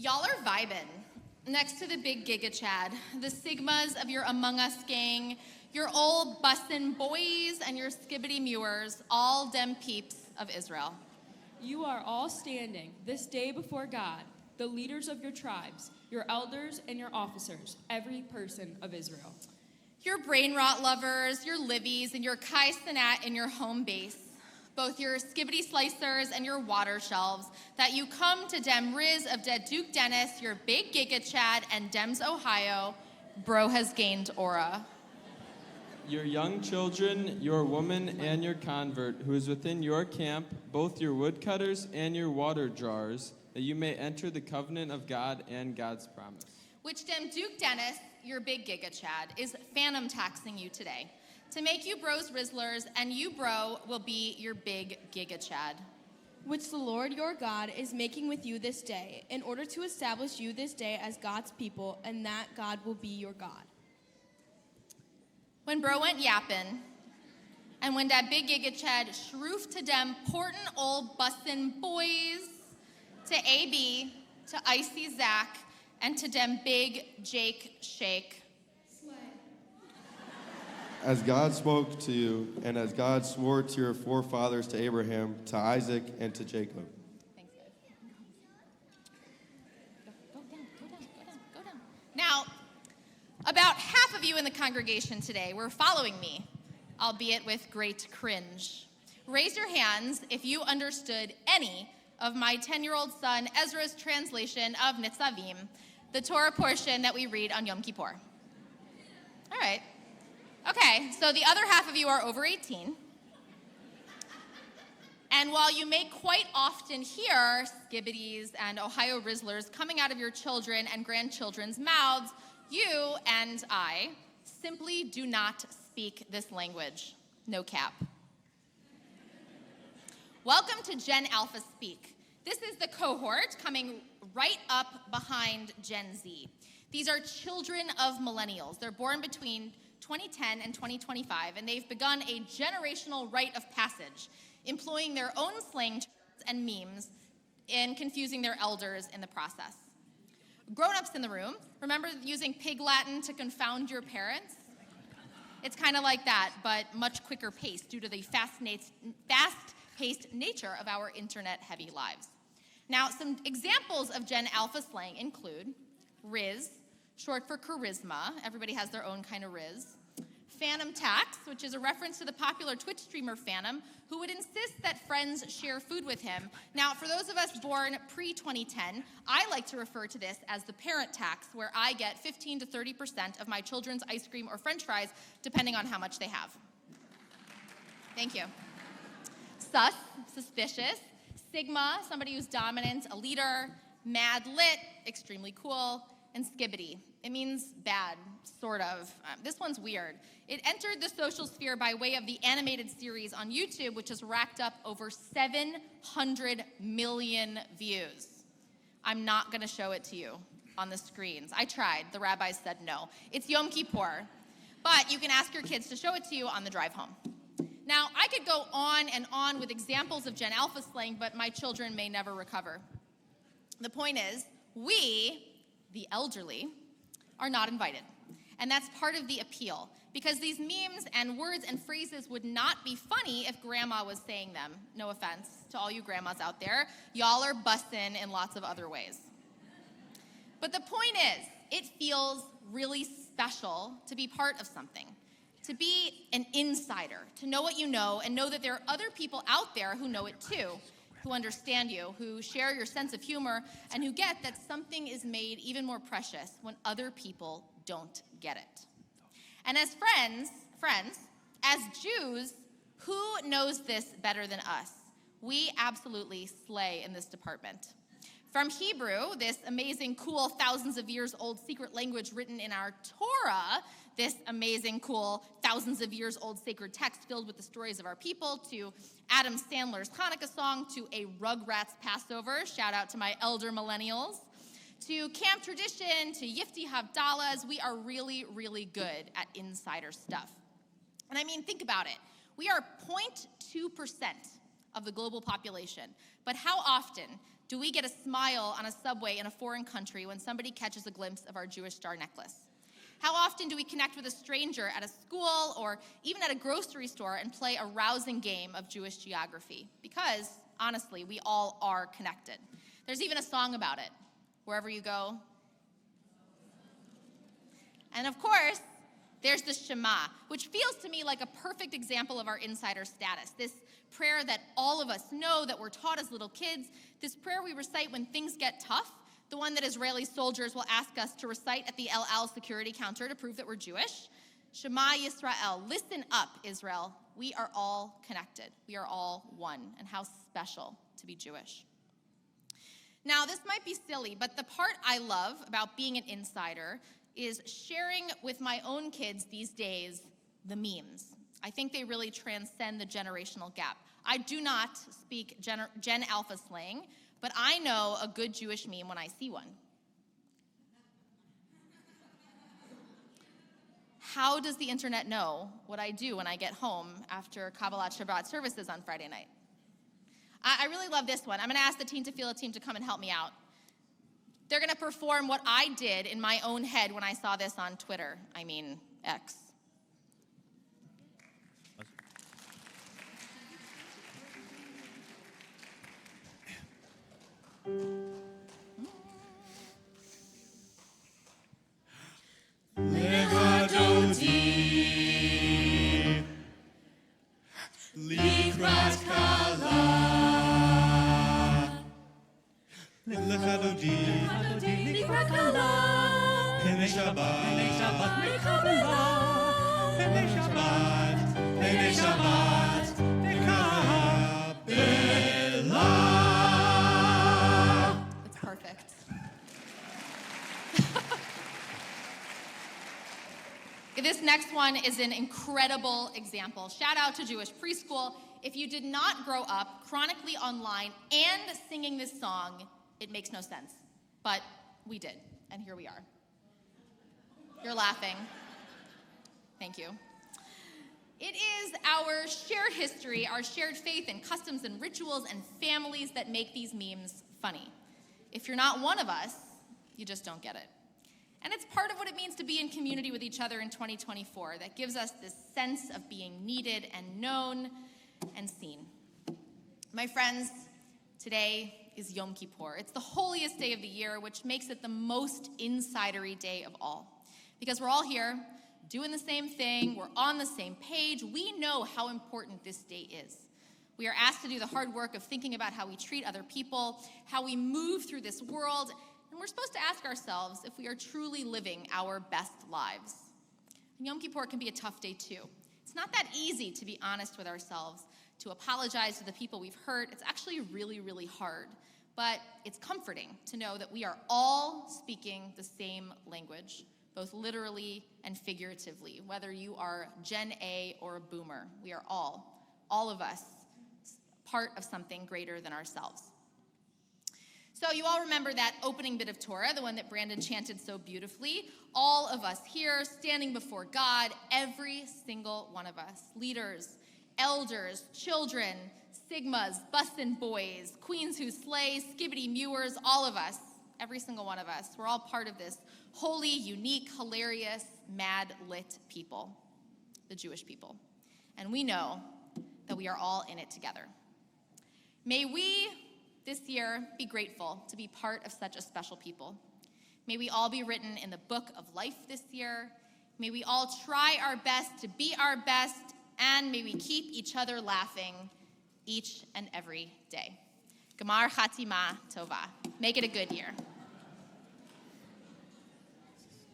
Y'all are vibing. Next to the big Giga Chad, the Sigmas of your Among Us gang, your old bussin' boys and your Skibidi Mewers, all dem peeps of Israel. You are all standing this day before God, the leaders of your tribes, your elders and your officers, every person of Israel. Your brain rot lovers, your Livies, and your Kai Sanat in your home base, both your Skibidi Slicers and your water shelves, that you come to Dem Riz of Dead Duke Dennis, your big Giga Chad, and Dems Ohio, bro has gained aura. Your young children, your woman, and your convert, who is within your camp, both your woodcutters and your water jars, that you may enter the covenant of God and God's promise. Which Dem Duke Dennis, your big Giga Chad, is phantom taxing you today, to make you bros Rizzlers, and you, bro, will be your big Giga Chad. Which the Lord your God is making with you this day, in order to establish you this day as God's people, and that God will be your God. When bro went yappin', and when that big Giga Chad shroofed to dem portin' old bussin' boys, to AB, to Icy Zach, and to dem big Jake Shake. As God spoke to you, and as God swore to your forefathers, to Abraham, to Isaac, and to Jacob. Thanks, guys. Go down. Now, about half of you in the congregation today were following me, albeit with great cringe. Raise your hands if you understood any of my 10-year-old son Ezra's translation of Nitzavim, the Torah portion that we read on Yom Kippur. All right. Okay, so the other half of you are over 18. And while you may quite often hear Skibidis and Ohio Rizzlers coming out of your children and grandchildren's mouths, you and I simply do not speak this language. No cap. Welcome to Gen Alpha Speak. This is the cohort coming right up behind Gen Z. These are children of millennials. They're born between 2010 and 2025, and they've begun a generational rite of passage, employing their own slang terms and memes and confusing their elders in the process. Grown-ups in the room, remember using pig Latin to confound your parents? It's kind of like that, but much quicker pace due to the fast-paced nature of our internet-heavy lives. Now, some examples of Gen Alpha slang include Riz, short for charisma. Everybody has their own kind of Riz. Phantom tax, which is a reference to the popular Twitch streamer Phantom, who would insist that friends share food with him. Now, for those of us born pre-2010, I like to refer to this as the parent tax, where I get 15 to 30% of my children's ice cream or french fries, depending on how much they have. Thank you. Sus, suspicious. Sigma, somebody who's dominant, a leader. Mad lit, extremely cool. And Skibidi, it means bad, sort of. This one's weird. It entered the social sphere by way of the animated series on YouTube, which has racked up over 700 million views. I'm not gonna show it to you on the screens. I tried, the rabbis said no. It's Yom Kippur, but you can ask your kids to show it to you on the drive home. Now, I could go on and on with examples of Gen Alpha slang, but my children may never recover. The point is, we, the elderly, are not invited. And that's part of the appeal, because these memes and words and phrases would not be funny if grandma was saying them. No offense to all you grandmas out there. Y'all are bussin' in lots of other ways. But the point is, it feels really special to be part of something, to be an insider, to know what you know and know that there are other people out there who know it too, who understand you, who share your sense of humor, and who get that something is made even more precious when other people don't get it. And as friends, as Jews, who knows this better than us? We absolutely slay in this department. From Hebrew, this amazing, cool, thousands of years old secret language written in our Torah, this amazing, cool, thousands of years old sacred text filled with the stories of our people, to Adam Sandler's Hanukkah song, to a Rugrats Passover, shout out to my elder millennials, to camp tradition, to Yifti Havdalahs, we are really, really good at insider stuff. And I mean, think about it. We are 0.2% of the global population, but how often do we get a smile on a subway in a foreign country when somebody catches a glimpse of our Jewish star necklace? How often do we connect with a stranger at a school or even at a grocery store and play a rousing game of Jewish geography? Because, honestly, we all are connected. There's even a song about it, Wherever You Go. And of course, there's the Shema, which feels to me like a perfect example of our insider status. This prayer that all of us know, that we're taught as little kids, this prayer we recite when things get tough, the one that Israeli soldiers will ask us to recite at the El Al security counter to prove that we're Jewish. Shema Yisrael, listen up, Israel. We are all connected. We are all one. And how special to be Jewish. Now, this might be silly, but the part I love about being an insider is sharing with my own kids these days the memes. I think they really transcend the generational gap. I do not speak Gen Alpha slang, but I know a good Jewish meme when I see one. How does the internet know what I do when I get home after Kabbalat Shabbat services on Friday night? I really love this one. I'm going to ask the Teen Tefillah team to come and help me out. They're going to perform what I did in my own head when I saw this on Twitter. I mean, X. It's perfect. This next one is an incredible example. Shout out to Jewish Preschool. If you did not grow up chronically online and singing this song, it makes no sense. But we did, and here we are. You're laughing. Thank you. It is our shared history, our shared faith and customs and rituals and families that make these memes funny. If you're not one of us, you just don't get it. And it's part of what it means to be in community with each other in 2024 that gives us this sense of being needed and known and seen. My friends, today is Yom Kippur. It's the holiest day of the year, which makes it the most insidery day of all. Because we're all here doing the same thing, we're on the same page, we know how important this day is. We are asked to do the hard work of thinking about how we treat other people, how we move through this world, and we're supposed to ask ourselves if we are truly living our best lives. And Yom Kippur can be a tough day too. It's not that easy to be honest with ourselves, to apologize to the people we've hurt. It's actually really, really hard. But it's comforting to know that we are all speaking the same language, both literally and figuratively, whether you are Gen A or a boomer. We are all of us, part of something greater than ourselves. So you all remember that opening bit of Torah, the one that Brandon chanted so beautifully. All of us here standing before God, every single one of us, leaders, elders, children, sigmas, bussin' boys, queens who slay, skibidi mewers, all of us, every single one of us, we're all part of this holy, unique, hilarious, mad lit people, the Jewish people. And we know that we are all in it together. May we this year be grateful to be part of such a special people. May we all be written in the book of life this year. May we all try our best to be our best, and may we keep each other laughing each and every day. Gamar Chatima Tova. Make it a good year.